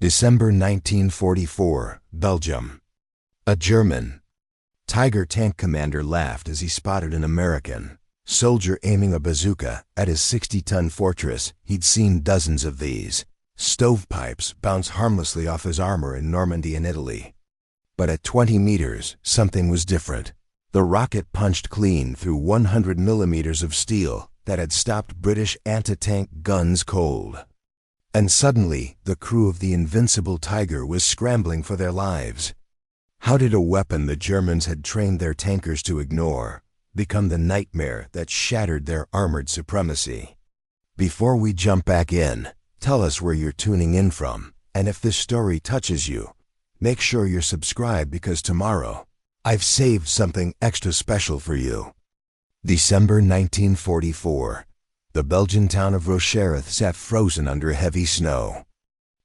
December 1944, Belgium. A German Tiger tank commander laughed as he spotted an American soldier aiming a bazooka at his 60-ton fortress. He'd seen dozens of these stovepipes bounce harmlessly off his armor in Normandy and Italy. But at 20 meters, something was different. The rocket punched clean through 100 millimeters of steel that had stopped British anti-tank guns cold. And suddenly, the crew of the invincible Tiger was scrambling for their lives. How did a weapon the Germans had trained their tankers to ignore become the nightmare that shattered their armored supremacy? Before we jump back in, tell us where you're tuning in from, and if this story touches you, make sure you're subscribed because tomorrow, I've saved something extra special for you. December 1944. The Belgian town of Rochereth sat frozen under heavy snow.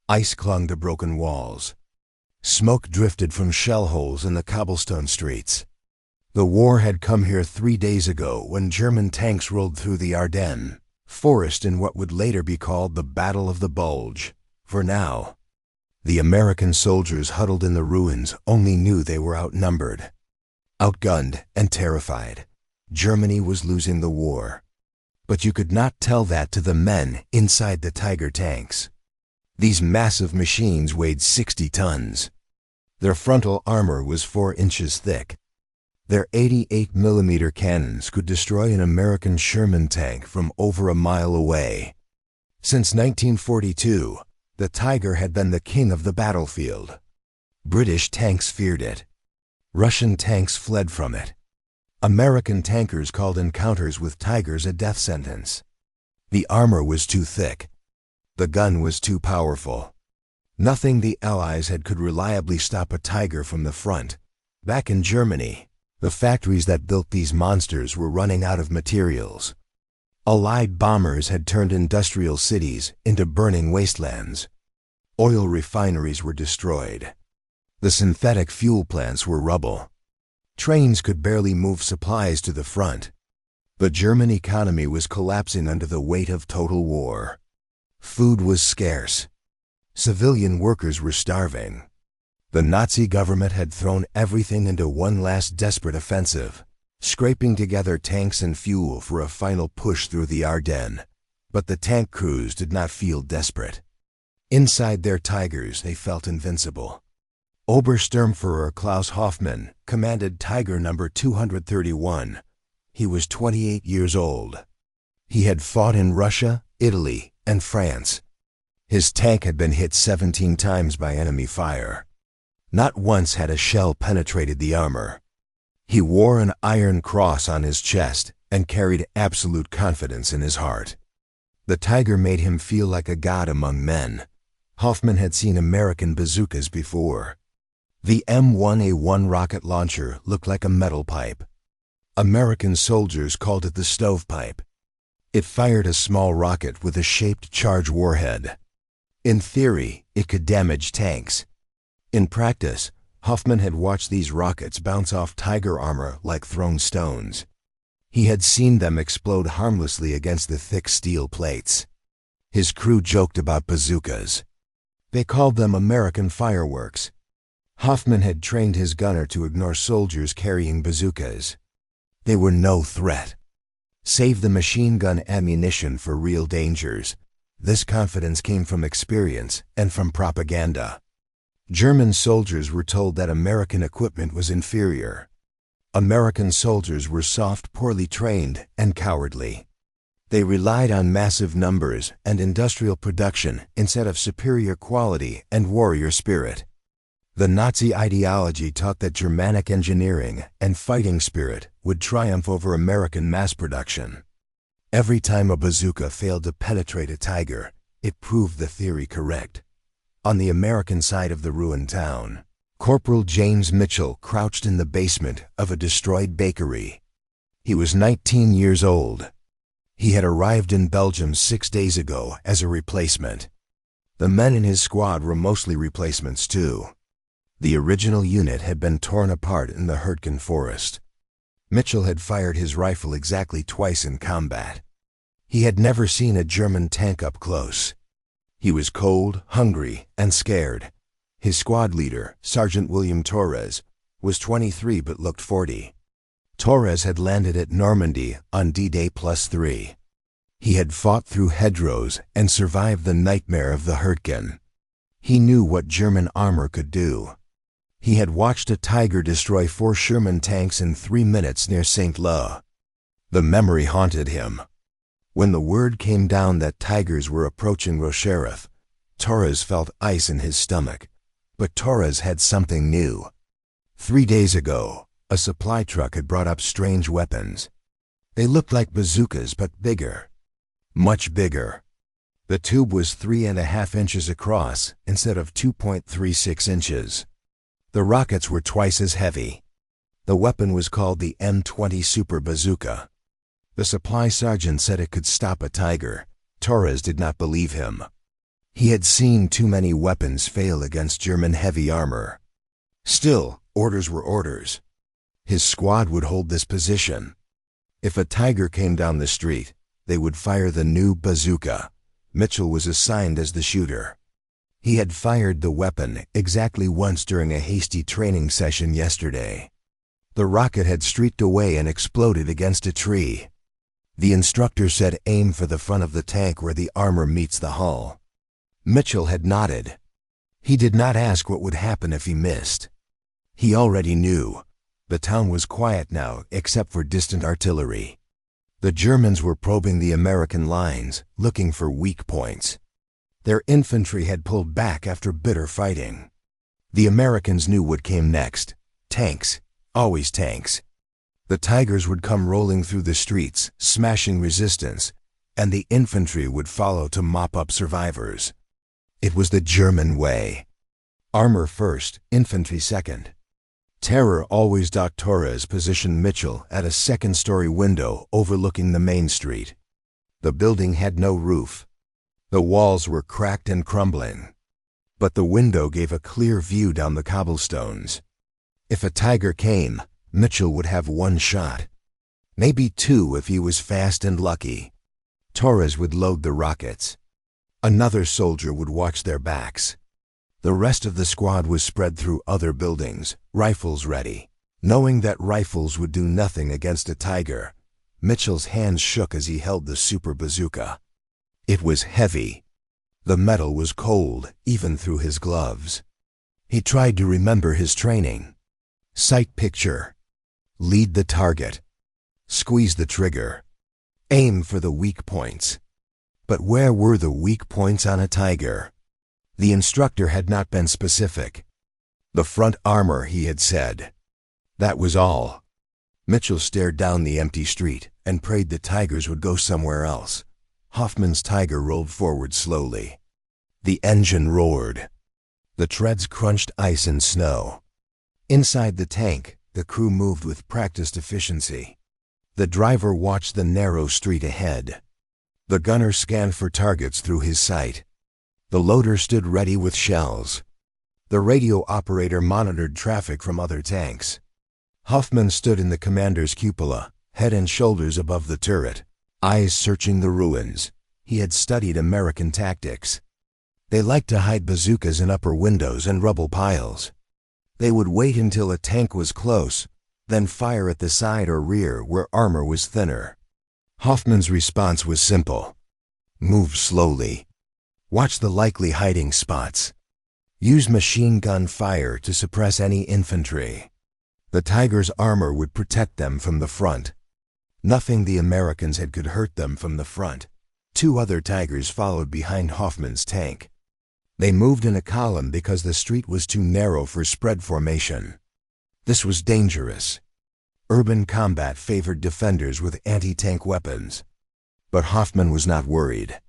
Ice clung to broken walls. Smoke drifted from shell holes in the cobblestone streets. The war had come here 3 days ago when German tanks rolled through the Ardennes forest in what would later be called the Battle of the Bulge. For now, the American soldiers huddled in the ruins only knew they were outnumbered. Outgunned and terrified, Germany was losing the war. But you could not tell that to the men inside the Tiger tanks. These massive machines weighed 60 tons. Their frontal armor was 4 inches thick. Their 88mm cannons could destroy an American Sherman tank from over a mile away. Since 1942, the Tiger had been the king of the battlefield. British tanks feared it. Russian tanks fled from it. American tankers called encounters with Tigers a death sentence. The armor was too thick. The gun was too powerful. Nothing the Allies had could reliably stop a Tiger from the front. Back in Germany, the factories that built these monsters were running out of materials. Allied bombers had turned industrial cities into burning wastelands. Oil refineries were destroyed. The synthetic fuel plants were rubble. Trains could barely move supplies to the front. The German economy was collapsing under the weight of total war. Food was scarce. Civilian workers were starving. The Nazi government had thrown everything into one last desperate offensive, scraping together tanks and fuel for a final push through the Ardennes. But the tank crews did not feel desperate. Inside their Tigers, they felt invincible. Obersturmführer Klaus Hoffmann commanded Tiger No. 231. He was 28 years old. He had fought in Russia, Italy, and France. His tank had been hit 17 times by enemy fire. Not once had a shell penetrated the armor. He wore an iron cross on his chest and carried absolute confidence in his heart. The Tiger made him feel like a god among men. Hoffmann had seen American bazookas before. The M1A1 rocket launcher looked like a metal pipe. American soldiers called it the stovepipe. It fired a small rocket with a shaped charge warhead. In theory, it could damage tanks. In practice, Hoffmann had watched these rockets bounce off Tiger armor like thrown stones. He had seen them explode harmlessly against the thick steel plates. His crew joked about bazookas. They called them American fireworks. Hoffmann had trained his gunner to ignore soldiers carrying bazookas. They were no threat. Save the machine gun ammunition for real dangers. This confidence came from experience and from propaganda. German soldiers were told that American equipment was inferior. American soldiers were soft, poorly trained, and cowardly. They relied on massive numbers and industrial production instead of superior quality and warrior spirit. The Nazi ideology taught that Germanic engineering and fighting spirit would triumph over American mass production. Every time a bazooka failed to penetrate a Tiger, it proved the theory correct. On the American side of the ruined town, Corporal James Mitchell crouched in the basement of a destroyed bakery. He was 19 years old. He had arrived in Belgium 6 days ago as a replacement. The men in his squad were mostly replacements too. The original unit had been torn apart in the Hurtgen forest. Mitchell had fired his rifle exactly twice in combat. He had never seen a German tank up close. He was cold, hungry, and scared. His squad leader, Sergeant William Torres, was 23 but looked 40. Torres had landed at Normandy on D-Day +3. He had fought through hedgerows and survived the nightmare of the Hurtgen. He knew what German armor could do. He had watched a Tiger destroy 4 Sherman tanks in 3 minutes near Saint-Lô. The memory haunted him. When the word came down that Tigers were approaching Rochereth, Torres felt ice in his stomach. But Torres had something new. 3 days ago, a supply truck had brought up strange weapons. They looked like bazookas but bigger. Much bigger. The tube was 3.5 inches across instead of 2.36 inches. The rockets were twice as heavy. The weapon was called the M20 Super Bazooka. The supply sergeant said it could stop a Tiger. Torres did not believe him. He had seen too many weapons fail against German heavy armor. Still, orders were orders. His squad would hold this position. If a Tiger came down the street, they would fire the new bazooka. Mitchell was assigned as the shooter. He had fired the weapon exactly once during a hasty training session yesterday. The rocket had streaked away and exploded against a tree. The instructor said aim for the front of the tank where the armor meets the hull. Mitchell had nodded. He did not ask what would happen if he missed. He already knew. The town was quiet now except for distant artillery. The Germans were probing the American lines, looking for weak points. Their infantry had pulled back after bitter fighting. The Americans knew what came next. Tanks. Always tanks. The Tigers would come rolling through the streets, smashing resistance, and the infantry would follow to mop up survivors. It was the German way. Armor first, infantry second. Terror always. Torres positioned Mitchell at a second-story window overlooking the main street. The building had no roof. The walls were cracked and crumbling. But the window gave a clear view down the cobblestones. If a Tiger came, Mitchell would have 1 shot. Maybe 2 if he was fast and lucky. Torres would load the rockets. Another soldier would watch their backs. The rest of the squad was spread through other buildings, rifles ready. Knowing that rifles would do nothing against a Tiger, Mitchell's hands shook as he held the super bazooka. It was heavy. The metal was cold, even through his gloves. He tried to remember his training. Sight picture. Lead the target. Squeeze the trigger. Aim for the weak points. But where were the weak points on a Tiger? The instructor had not been specific. The front armor, he had said. That was all. Mitchell stared down the empty street and prayed the Tigers would go somewhere else. Hoffman's Tiger rolled forward slowly. The engine roared. The treads crunched ice and snow. Inside the tank, the crew moved with practiced efficiency. The driver watched the narrow street ahead. The gunner scanned for targets through his sight. The loader stood ready with shells. The radio operator monitored traffic from other tanks. Hoffman stood in the commander's cupola, head and shoulders above the turret, eyes searching the ruins. He had studied American tactics. They liked to hide bazookas in upper windows and rubble piles. They would wait until a tank was close, then fire at the side or rear where armor was thinner. Hoffman's response was simple. Move slowly. Watch the likely hiding spots. Use machine gun fire to suppress any infantry. The Tiger's armor would protect them from the front. Nothing the Americans had could hurt them from the front. 2 other Tigers followed behind Hoffman's tank. They moved in a column because the street was too narrow for spread formation. This was dangerous. Urban combat favored defenders with anti-tank weapons. But Hoffman was not worried.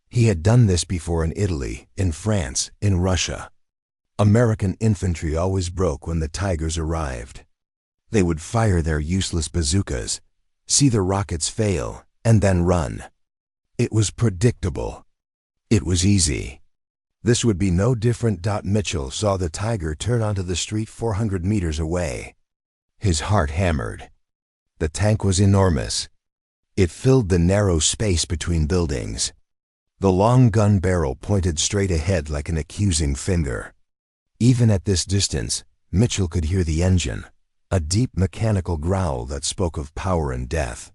He had done this before in Italy, in France, in Russia. American infantry always broke when the Tigers arrived. They would fire their useless bazookas, see the rockets fail, and then run. It was predictable. It was easy. This would be no different. Mitchell saw the Tiger turn onto the street 400 meters away. His heart hammered. The tank was enormous. It filled the narrow space between buildings. The long gun barrel pointed straight ahead like an accusing finger. Even at this distance, Mitchell could hear the engine, a deep mechanical growl that spoke of power and death.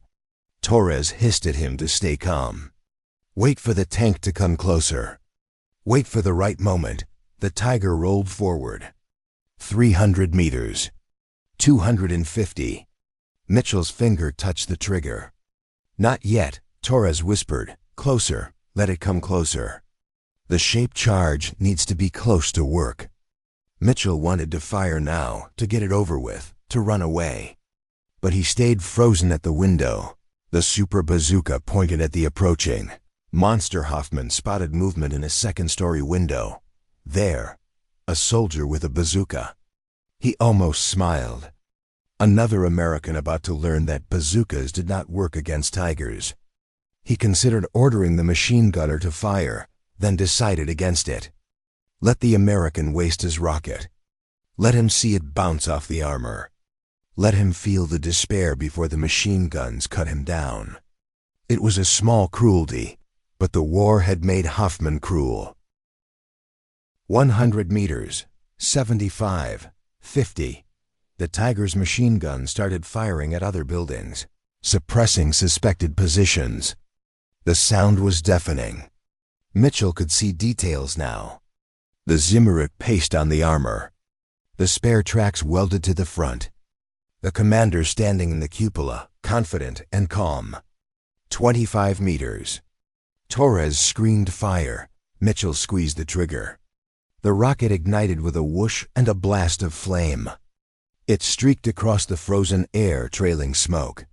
Torres hissed at him to stay calm. Wait for the tank to come closer. Wait for the right moment. The Tiger rolled forward. 300 meters. 250. Mitchell's finger touched the trigger. Not yet, Torres whispered. Closer. Let it come closer. The shaped charge needs to be close to work. Mitchell wanted to fire now, to get it over with, to run away. But he stayed frozen at the window. The super bazooka pointed at the approaching monster. Hoffman spotted movement in a second-story window. There, a soldier with a bazooka. He almost smiled. Another American about to learn that bazookas did not work against Tigers. He considered ordering the machine gunner to fire, then decided against it. Let the American waste his rocket. Let him see it bounce off the armor. Let him feel the despair before the machine guns cut him down. It was a small cruelty, but the war had made Hoffman cruel. 100 meters, 75, 50. The Tiger's machine gun started firing at other buildings, suppressing suspected positions. The sound was deafening. Mitchell could see details now. The Zimmerit paste on the armor. The spare tracks welded to the front. The commander standing in the cupola, confident and calm. 25 meters. Torres screamed fire. Mitchell squeezed the trigger. The rocket ignited with a whoosh and a blast of flame. It streaked across the frozen air, trailing smoke.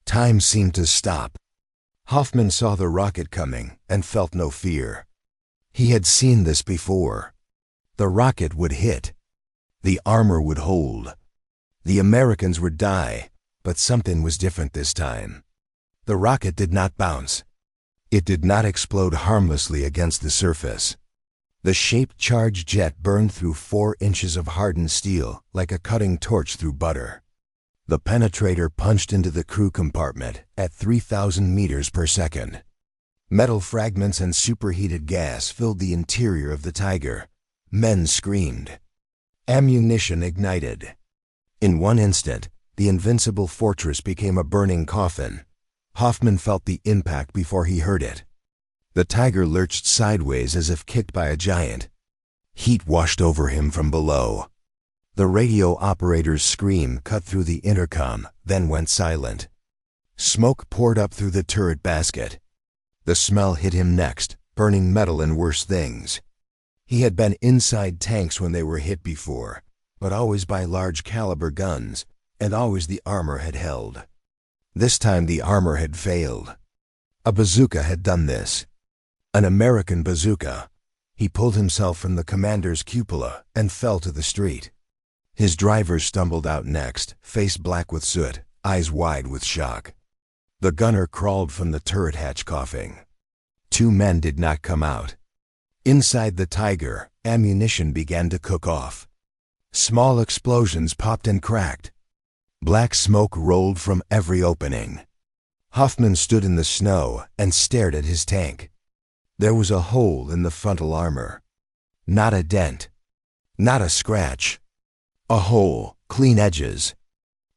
Time seemed to stop. Hoffman saw the rocket coming and felt no fear. He had seen this before. The rocket would hit. The armor would hold. The Americans would die, but something was different this time. The rocket did not bounce. It did not explode harmlessly against the surface. The shaped charge jet burned through 4 inches of hardened steel like a cutting torch through butter. The penetrator punched into the crew compartment at 3,000 meters per second. Metal fragments and superheated gas filled the interior of the Tiger. Men screamed. Ammunition ignited. In one instant, the invincible fortress became a burning coffin. Hoffman felt the impact before he heard it. The Tiger lurched sideways as if kicked by a giant. Heat washed over him from below. The radio operator's scream cut through the intercom, then went silent. Smoke poured up through the turret basket. The smell hit him next, burning metal and worse things. He had been inside tanks when they were hit before, but always by large caliber guns, and always the armor had held. This time the armor had failed. A bazooka had done this. An American bazooka. He pulled himself from the commander's cupola and fell to the street. His driver stumbled out next, face black with soot, eyes wide with shock. The gunner crawled from the turret hatch coughing. 2 men did not come out. Inside the Tiger, ammunition began to cook off. Small explosions popped and cracked. Black smoke rolled from every opening. Hoffman stood in the snow and stared at his tank. There was a hole in the frontal armor. Not a dent. Not a scratch. A hole, clean edges.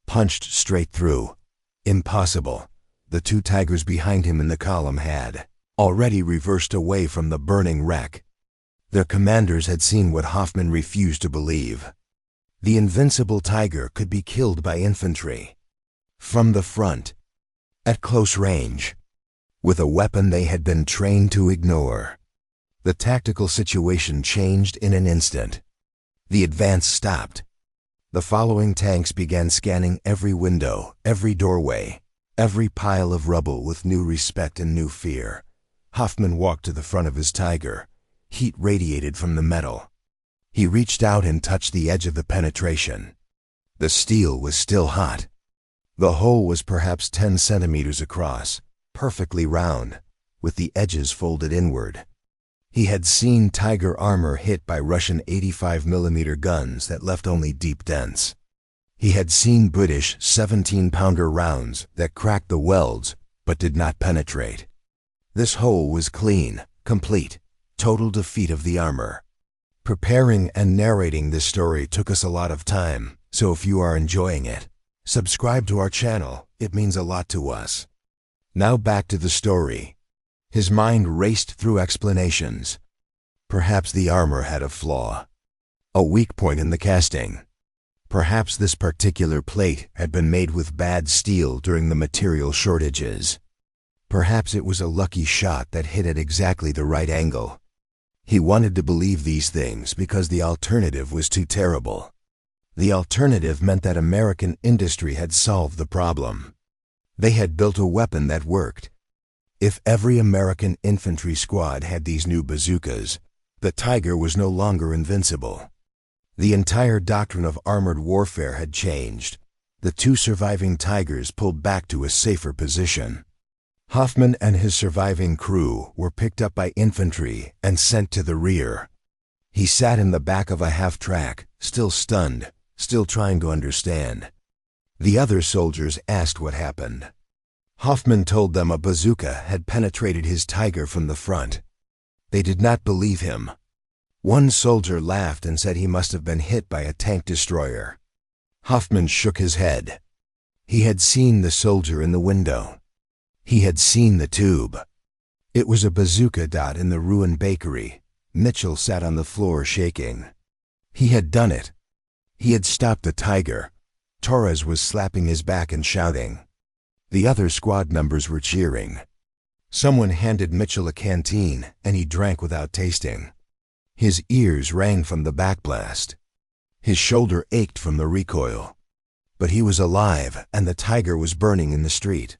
Punched straight through. Impossible. The 2 Tigers behind him in the column had already reversed away from the burning wreck. Their commanders had seen what Hoffman refused to believe. The invincible Tiger could be killed by infantry. From the front. At close range. With a weapon they had been trained to ignore. The tactical situation changed in an instant. The advance stopped. The following tanks began scanning every window, every doorway, every pile of rubble with new respect and new fear. Hoffman walked to the front of his Tiger. Heat radiated from the metal. He reached out and touched the edge of the penetration. The steel was still hot. The hole was perhaps 10 centimeters across, perfectly round, with the edges folded inward. He had seen Tiger armor hit by Russian 85mm guns that left only deep dents. He had seen British 17-pounder rounds that cracked the welds but did not penetrate. This hole was clean, complete, total defeat of the armor. Preparing and narrating this story took us a lot of time, so if you are enjoying it, subscribe to our channel, it means a lot to us. Now back to the story. His mind raced through explanations. Perhaps the armor had a flaw, a weak point in the casting. Perhaps this particular plate had been made with bad steel during the material shortages. Perhaps it was a lucky shot that hit at exactly the right angle. He wanted to believe these things because the alternative was too terrible. The alternative meant that American industry had solved the problem. They had built a weapon that worked. If every American infantry squad had these new bazookas, the Tiger was no longer invincible. The entire doctrine of armored warfare had changed. The two surviving Tigers pulled back to a safer position. Hoffman and his surviving crew were picked up by infantry and sent to the rear. He sat in the back of a half-track, still stunned, still trying to understand. The other soldiers asked what happened. Hoffman told them a bazooka had penetrated his Tiger from the front. They did not believe him. One soldier laughed and said he must have been hit by a tank destroyer. Hoffman shook his head. He had seen the soldier in the window. He had seen the tube. It was a bazooka dot in the ruined bakery. Mitchell sat on the floor shaking. He had done it. He had stopped the Tiger. Torres was slapping his back and shouting. The other squad members were cheering. Someone handed Mitchell a canteen, and he drank without tasting. His ears rang from the backblast. His shoulder ached from the recoil. But he was alive, and the Tiger was burning in the street.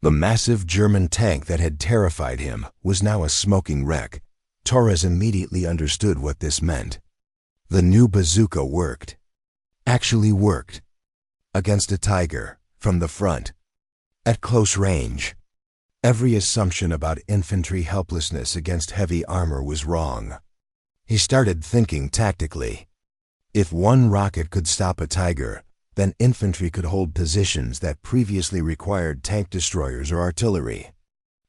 The massive German tank that had terrified him was now a smoking wreck. Torres immediately understood what this meant. The new bazooka worked. Actually worked. Against a Tiger, from the front. At close range. Every assumption about infantry helplessness against heavy armor was wrong. He started thinking tactically. If one rocket could stop a Tiger, then infantry could hold positions that previously required tank destroyers or artillery.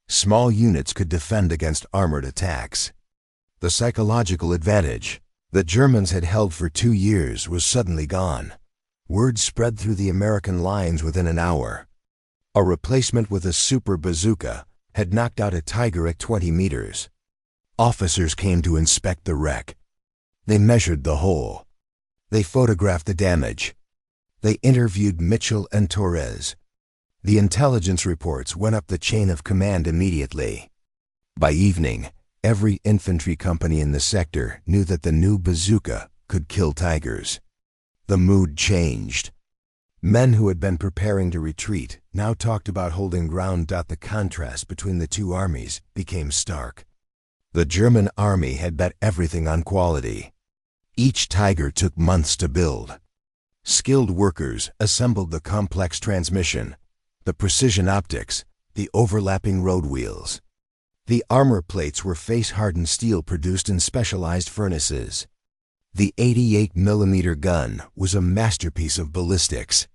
Small units could defend against armored attacks. The psychological advantage the Germans had held for 2 years was suddenly gone. Word spread through the American lines within an hour. A replacement with a super bazooka had knocked out a Tiger at 20 meters. Officers came to inspect the wreck. They measured the hole. They photographed the damage. They interviewed Mitchell and Torres. The intelligence reports went up the chain of command immediately. By evening, every infantry company in the sector knew that the new bazooka could kill Tigers. The mood changed. Men who had been preparing to retreat now talked about holding ground. The contrast between the two armies became stark. The German army had bet everything on quality. Each Tiger took months to build. Skilled workers assembled the complex transmission, the precision optics, the overlapping road wheels. The armor plates were face-hardened steel produced in specialized furnaces. The 88mm gun was a masterpiece of ballistics.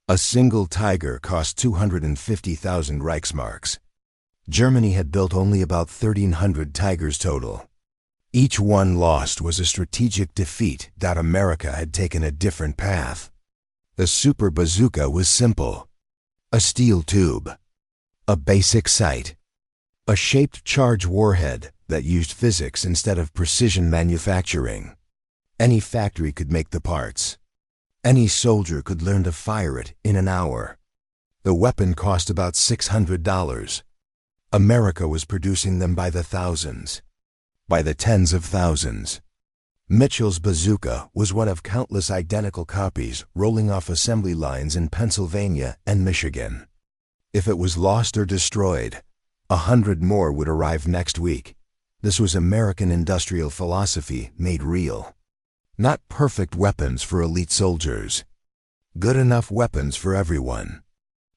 A single Tiger cost 250,000 Reichsmarks. Germany had built only about 1,300 Tigers total. Each one lost was a strategic defeat. America had taken a different path. The super bazooka was simple. A steel tube. A basic sight. A shaped charge warhead that used physics instead of precision manufacturing. Any factory could make the parts. Any soldier could learn to fire it in an hour. The weapon cost about $600. America was producing them by the thousands. By the tens of thousands. Mitchell's bazooka was one of countless identical copies rolling off assembly lines in Pennsylvania and Michigan. If it was lost or destroyed, 100 more would arrive next week. This was American industrial philosophy made real. Not perfect weapons for elite soldiers. Good enough weapons for everyone.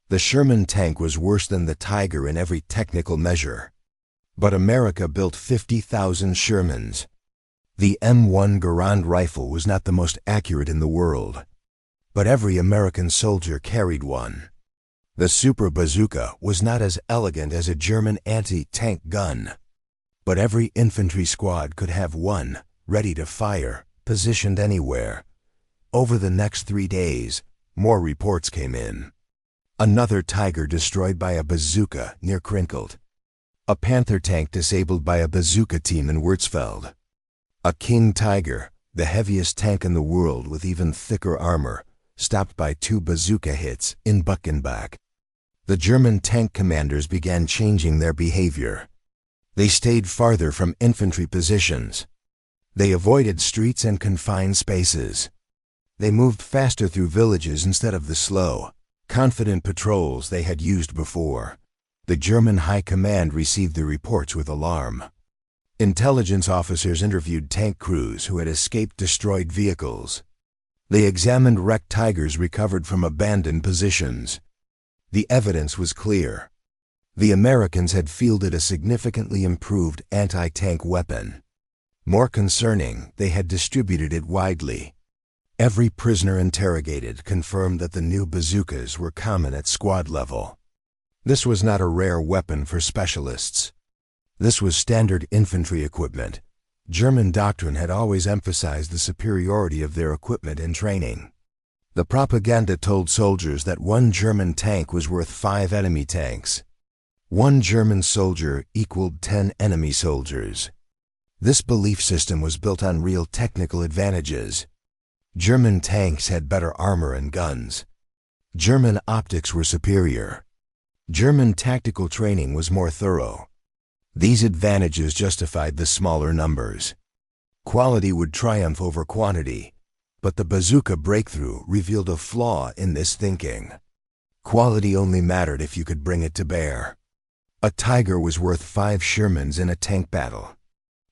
The Sherman tank was worse than the Tiger in every technical measure. But America built 50,000 Shermans. The M1 Garand rifle was not the most accurate in the world. But every American soldier carried one. The Super Bazooka was not as elegant as a German anti-tank gun, but every infantry squad could have one, ready to fire, positioned anywhere. Over the next 3 days, more reports came in. Another Tiger destroyed by a bazooka near Krinkled. A Panther tank disabled by a bazooka team in Würzfeld. A King Tiger, the heaviest tank in the world with even thicker armor, stopped by 2 bazooka hits in Buchenbach. The German tank commanders began changing their behavior. They stayed farther from infantry positions. They avoided streets and confined spaces. They moved faster through villages instead of the slow, confident patrols they had used before. The German High Command received the reports with alarm. Intelligence officers interviewed tank crews who had escaped destroyed vehicles. They examined wrecked Tigers recovered from abandoned positions. The evidence was clear. The Americans had fielded a significantly improved anti-tank weapon. More concerning, they had distributed it widely. Every prisoner interrogated confirmed that the new bazookas were common at squad level. This was not a rare weapon for specialists. This was standard infantry equipment. German doctrine had always emphasized the superiority of their equipment and training. The propaganda told soldiers that 1 German tank was worth 5 enemy tanks. 1 German soldier equaled 10 enemy soldiers. This belief system was built on real technical advantages. German tanks had better armor and guns. German optics were superior. German tactical training was more thorough. These advantages justified the smaller numbers. Quality would triumph over quantity, but the bazooka breakthrough revealed a flaw in this thinking. Quality only mattered if you could bring it to bear. A Tiger was worth 5 Shermans in a tank battle.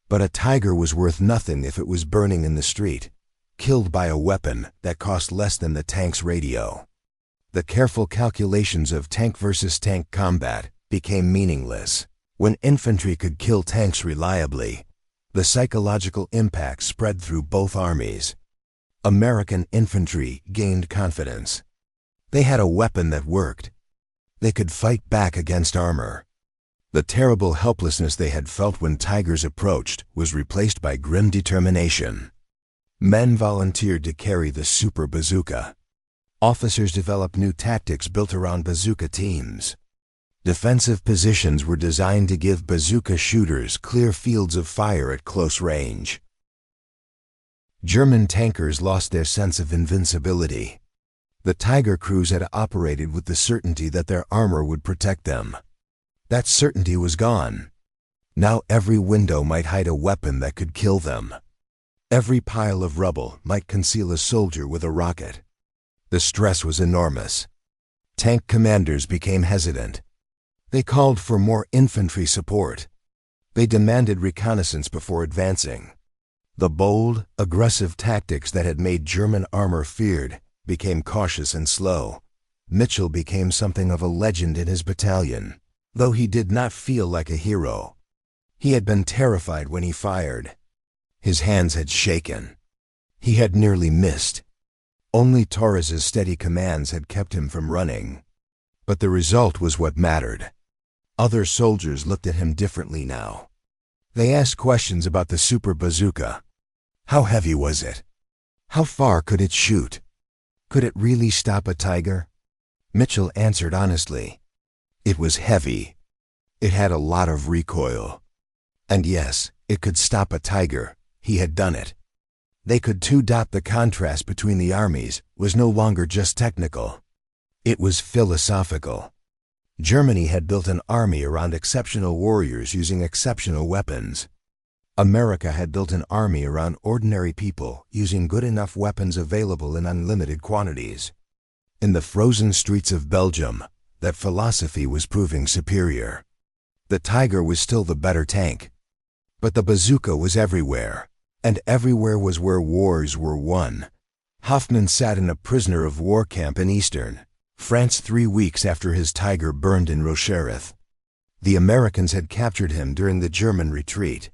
But a Tiger was worth nothing if it was burning in the street, killed by a weapon that cost less than the tank's radio. The careful calculations of tank versus tank combat became meaningless. When infantry could kill tanks reliably, the psychological impact spread through both armies. American infantry gained confidence. They had a weapon that worked. They could fight back against armor. The terrible helplessness they had felt when Tigers approached was replaced by grim determination. Men volunteered to carry the Super Bazooka. Officers developed new tactics built around bazooka teams. Defensive positions were designed to give bazooka shooters clear fields of fire at close range. German tankers lost their sense of invincibility. The Tiger crews had operated with the certainty that their armor would protect them. That certainty was gone. Now every window might hide a weapon that could kill them. Every pile of rubble might conceal a soldier with a rocket. The stress was enormous. Tank commanders became hesitant. They called for more infantry support. They demanded reconnaissance before advancing. The bold, aggressive tactics that had made German armor feared became cautious and slow. Mitchell became something of a legend in his battalion, though he did not feel like a hero. He had been terrified when he fired. His hands had shaken. He had nearly missed. Only Torres's steady commands had kept him from running. But the result was what mattered. Other soldiers looked at him differently now. They asked questions about the Super Bazooka. How heavy was it? How far could it shoot? Could it really stop a Tiger? Mitchell answered honestly. It was heavy. It had a lot of recoil. And yes, it could stop a Tiger. He had done it. They could too. The contrast between the armies was no longer just technical. It was philosophical. Germany had built an army around exceptional warriors using exceptional weapons. America had built an army around ordinary people using good enough weapons available in unlimited quantities. In the frozen streets of Belgium, that philosophy was proving superior. The Tiger was still the better tank. But the bazooka was everywhere. And everywhere was where wars were won. Hoffman sat in a prisoner of war camp in Eastern France 3 weeks after his Tiger burned in Rochereth. The Americans had captured him during the German retreat.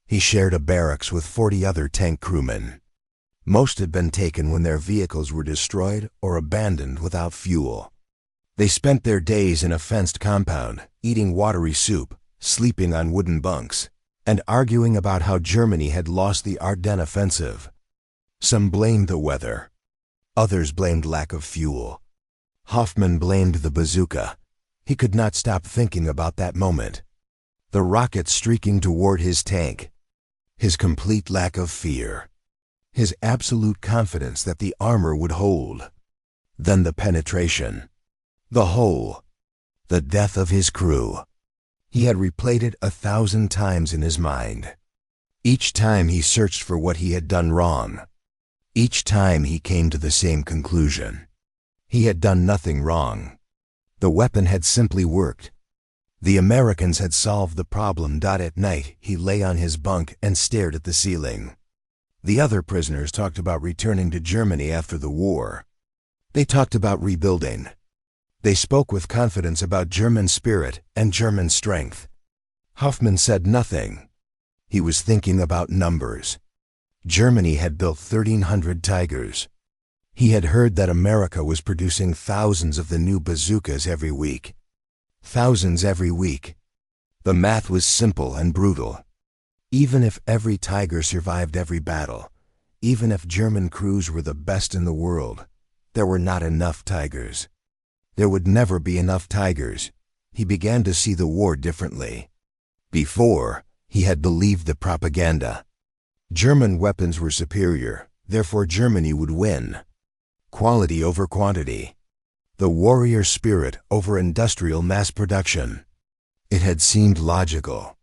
He shared a barracks with 40 other tank crewmen. Most had been taken when their vehicles were destroyed or abandoned without fuel. They spent their days in a fenced compound, eating watery soup, sleeping on wooden bunks, and arguing about how Germany had lost the Ardennes offensive. Some blamed the weather. Others blamed lack of fuel. Hoffman blamed the bazooka. He could not stop thinking about that moment. The rocket streaking toward his tank. His complete lack of fear. His absolute confidence that the armor would hold. Then the penetration. The hole. The death of his crew. He had replayed it 1,000 times in his mind. Each time he searched for what he had done wrong. Each time he came to the same conclusion. He had done nothing wrong. The weapon had simply worked. The Americans had solved the problem. At night, he lay on his bunk and stared at the ceiling. The other prisoners talked about returning to Germany after the war. They talked about rebuilding. They spoke with confidence about German spirit and German strength. Hoffman said nothing. He was thinking about numbers. Germany had built 1,300 Tigers. He had heard that America was producing thousands of the new bazookas every week. Thousands every week. The math was simple and brutal. Even if every Tiger survived every battle, even if German crews were the best in the world, there were not enough Tigers. There would never be enough Tigers. He began to see the war differently. Before, he had believed the propaganda. German weapons were superior, therefore Germany would win. Quality over quantity. The warrior spirit over industrial mass production. It had seemed logical.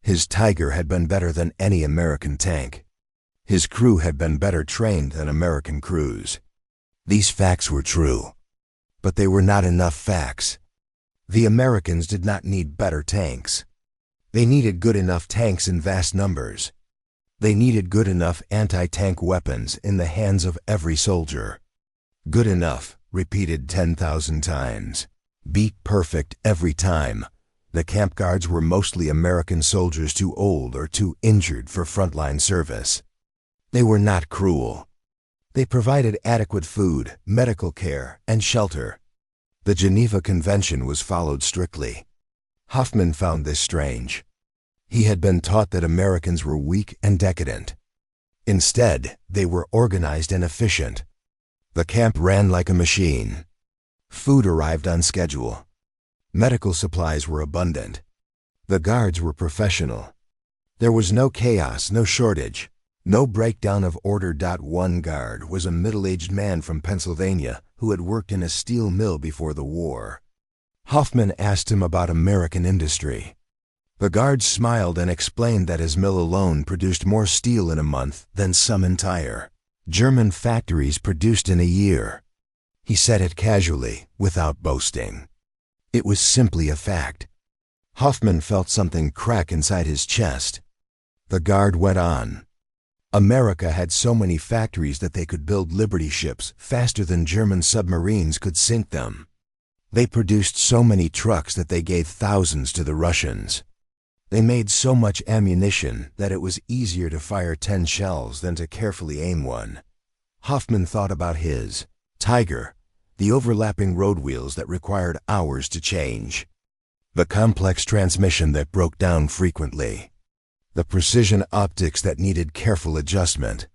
His Tiger had been better than any American tank. His crew had been better trained than American crews. These facts were true. But they were not enough facts. The Americans did not need better tanks. They needed good enough tanks in vast numbers. They needed good enough anti-tank weapons in the hands of every soldier. Good enough, repeated 10,000 times. Beat perfect every time. The camp guards were mostly American soldiers too old or too injured for frontline service. They were not cruel. They provided adequate food, medical care, and shelter. The Geneva Convention was followed strictly. Hoffman found this strange. He had been taught that Americans were weak and decadent. Instead, they were organized and efficient. The camp ran like a machine. Food arrived on schedule. Medical supplies were abundant. The guards were professional. There was no chaos, no shortage. No breakdown of order. One guard was a middle-aged man from Pennsylvania who had worked in a steel mill before the war. Hoffman asked him about American industry. The guard smiled and explained that his mill alone produced more steel in a month than some entire German factories produced in a year. He said it casually, without boasting. It was simply a fact. Hoffman felt something crack inside his chest. The guard went on. America had so many factories that they could build Liberty ships faster than German submarines could sink them. They produced so many trucks that they gave thousands to the Russians. They made so much ammunition that it was easier to fire 10 shells than to carefully aim one. Hoffman thought about his Tiger, the overlapping road wheels that required hours to change, the complex transmission that broke down frequently, the precision optics that needed careful adjustment,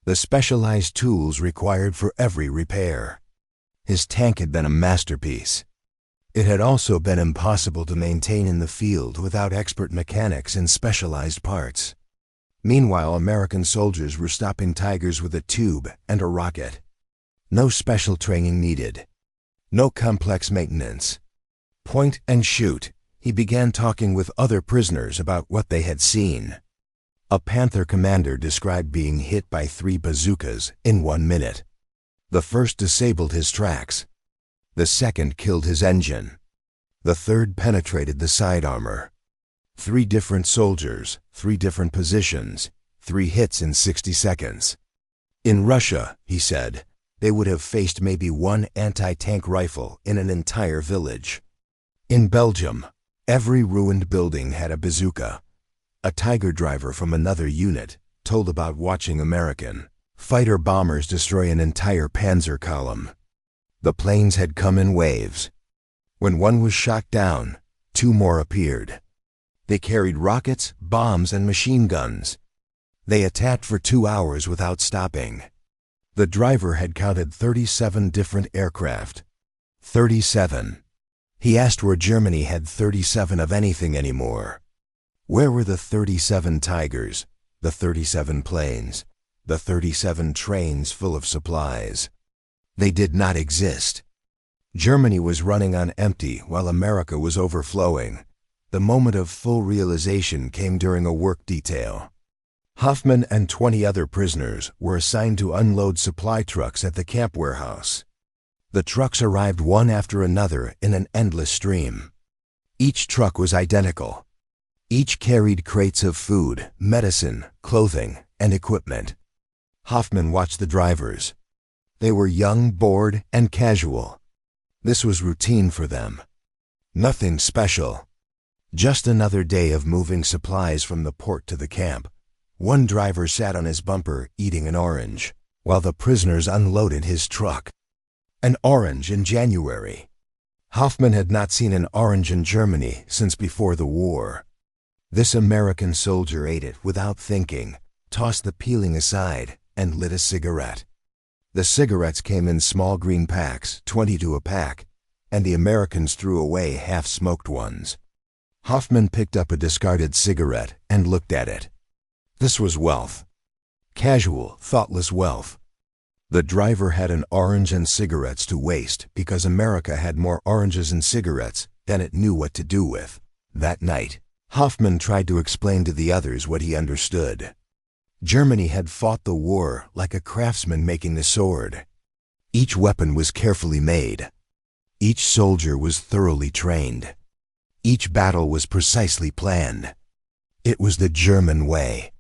the specialized tools required for every repair. His tank had been a masterpiece. It had also been impossible to maintain in the field without expert mechanics and specialized parts. Meanwhile, American soldiers were stopping Tigers with a tube and a rocket. No special training needed. No complex maintenance. Point and shoot. He began talking with other prisoners about what they had seen. A Panther commander described being hit by 3 bazookas in 1 minute. The first disabled his tracks. The second killed his engine. The third penetrated the side armor. 3 different soldiers, 3 different positions, 3 hits in 60 seconds. In Russia, he said, they would have faced maybe 1 anti-tank rifle in an entire village. In Belgium, every ruined building had a bazooka. A Tiger driver from another unit told about watching American fighter bombers destroy an entire panzer column. The planes had come in waves, When one was shot down, two more appeared. They carried rockets, bombs, and machine guns. They attacked for 2 hours without stopping. The driver had counted 37 different aircraft. 37. He asked where Germany had 37 of anything anymore. Where were the 37 Tigers, the 37 planes, the 37 trains full of supplies? They did not exist. Germany was running on empty while America was overflowing. The moment of full realization came during a work detail. Hoffman and 20 other prisoners were assigned to unload supply trucks at the camp warehouse. The trucks arrived one after another in an endless stream. Each truck was identical. Each carried crates of food, medicine, clothing, and equipment. Hoffman watched the drivers. They were young, bored, and casual. This was routine for them. Nothing special. Just another day of moving supplies from the port to the camp. One driver sat on his bumper eating an orange, while the prisoners unloaded his truck. An orange in January. Hoffman had not seen an orange in Germany since before the war. This American soldier ate it without thinking, tossed the peeling aside, and lit a cigarette. The cigarettes came in small green packs, 22 a pack, and the Americans threw away half-smoked ones. Hoffman picked up a discarded cigarette and looked at it. This was wealth. Casual, thoughtless wealth. The driver had an orange and cigarettes to waste because America had more oranges and cigarettes than it knew what to do with. That night, Hoffman tried to explain to the others what he understood. Germany had fought the war like a craftsman making the sword. Each weapon was carefully made. Each soldier was thoroughly trained. Each battle was precisely planned. It was the German way.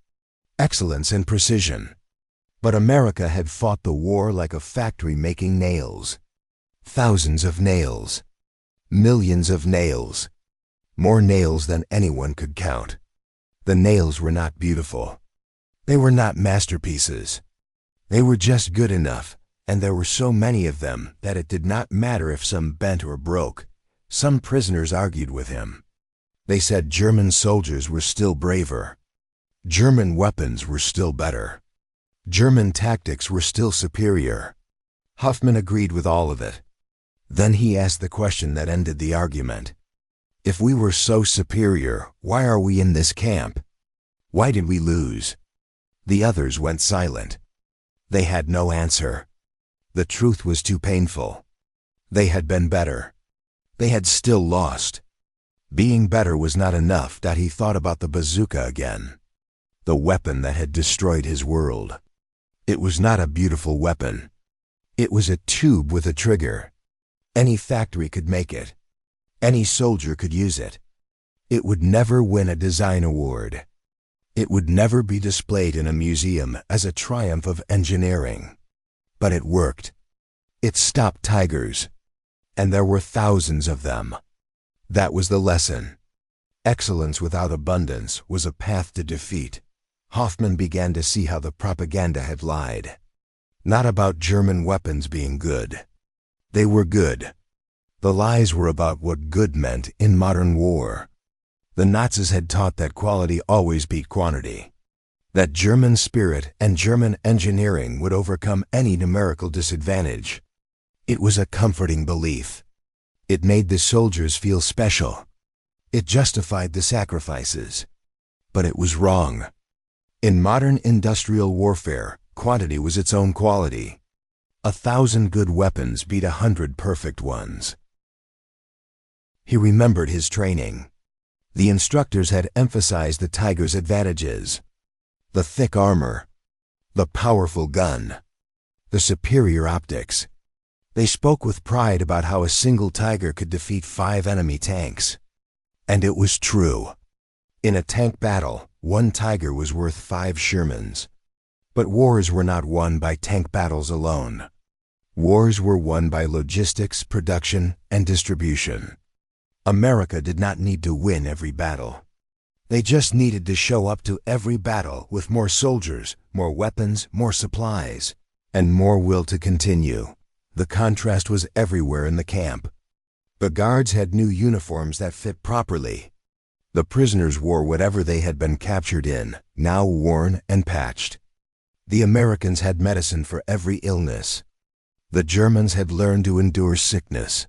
Excellence and precision. But America had fought the war like a factory making nails. Thousands of nails. Millions of nails. More nails than anyone could count. The nails were not beautiful. They were not masterpieces. They were just good enough, and there were so many of them that it did not matter if some bent or broke. Some prisoners argued with him. They said German soldiers were still braver. German weapons were still better. German tactics were still superior. Hoffman agreed with all of it. Then he asked the question that ended the argument. If we were so superior, why are we in this camp? Why did we lose? The others went silent. They had no answer. The truth was too painful. They had been better. They had still lost. Being better was not enough that he thought about the bazooka again. The weapon that had destroyed his world. It was not a beautiful weapon. It was a tube with a trigger. Any factory could make it. Any soldier could use it. It would never win a design award. It would never be displayed in a museum as a triumph of engineering. But it worked. It stopped tigers. And there were thousands of them. That was the lesson. Excellence without abundance was a path to defeat. Hoffman began to see how the propaganda had lied. Not about German weapons being good. They were good. The lies were about what good meant in modern war. The Nazis had taught that quality always beat quantity. That German spirit and German engineering would overcome any numerical disadvantage. It was a comforting belief. It made the soldiers feel special. It justified the sacrifices. But it was wrong. In modern industrial warfare, quantity was its own quality. 1,000 good weapons beat 100 perfect ones. He remembered his training. The instructors had emphasized the Tiger's advantages. The thick armor. The powerful gun. The superior optics. They spoke with pride about how a single Tiger could defeat 5 enemy tanks. And it was true. In a tank battle, 1 Tiger was worth 5 Shermans. But wars were not won by tank battles alone. Wars were won by logistics, production, and distribution. America did not need to win every battle. They just needed to show up to every battle with more soldiers, more weapons, more supplies, and more will to continue. The contrast was everywhere in the camp. The guards had new uniforms that fit properly. The prisoners wore whatever they had been captured in, now worn and patched. The Americans had medicine for every illness. The Germans had learned to endure sickness.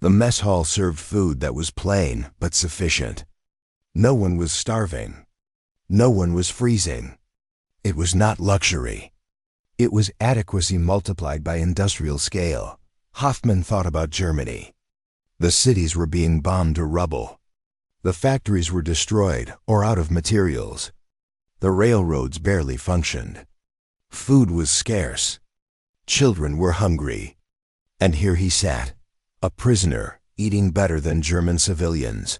The mess hall served food that was plain but sufficient. No one was starving. No one was freezing. It was not luxury. It was adequacy multiplied by industrial scale. Hoffman thought about Germany. The cities were being bombed to rubble. The factories were destroyed or out of materials. The railroads barely functioned. Food was scarce. Children were hungry. And here he sat, a prisoner, eating better than German civilians.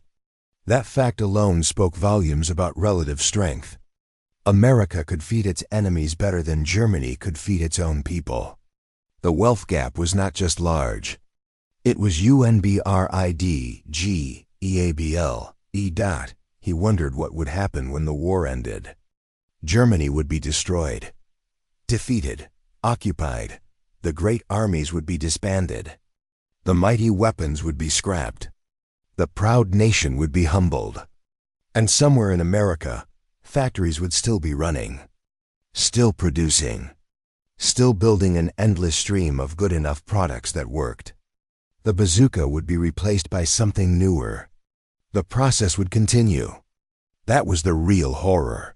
That fact alone spoke volumes about relative strength. America could feed its enemies better than Germany could feed its own people. The wealth gap was not just large. It was UNBRIDGEABL. He wondered what would happen when the war ended. Germany would be destroyed, defeated, occupied. The great armies would be disbanded. The mighty weapons would be scrapped. The proud nation would be humbled. And somewhere in America, factories would still be running, still producing, still building an endless stream of good enough products that worked. The bazooka would be replaced by something newer. The process would continue. That was the real horror.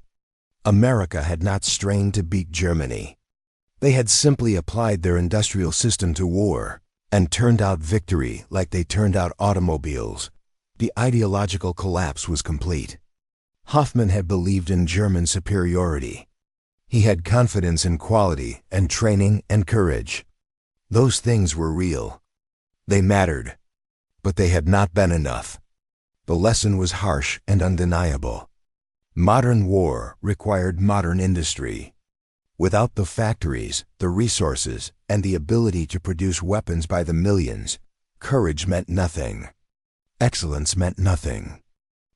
America had not strained to beat Germany. They had simply applied their industrial system to war and turned out victory like they turned out automobiles. The ideological collapse was complete. Hoffman had believed in German superiority. He had confidence in quality and training and courage. Those things were real. They mattered. But they had not been enough. The lesson was harsh and undeniable. Modern war required modern industry. Without the factories, the resources, and the ability to produce weapons by the millions, courage meant nothing. Excellence meant nothing.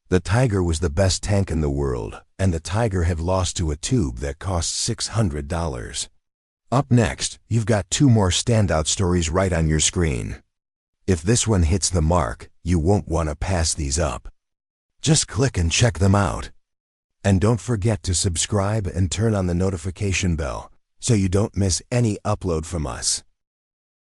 The Tiger was the best tank in the world, and the Tiger had lost to a tube that cost $600. Up next, you've got two more standout stories right on your screen. If this one hits the mark, you won't want to pass these up. Just click and check them out. And don't forget to subscribe and turn on the notification bell so you don't miss any upload from us.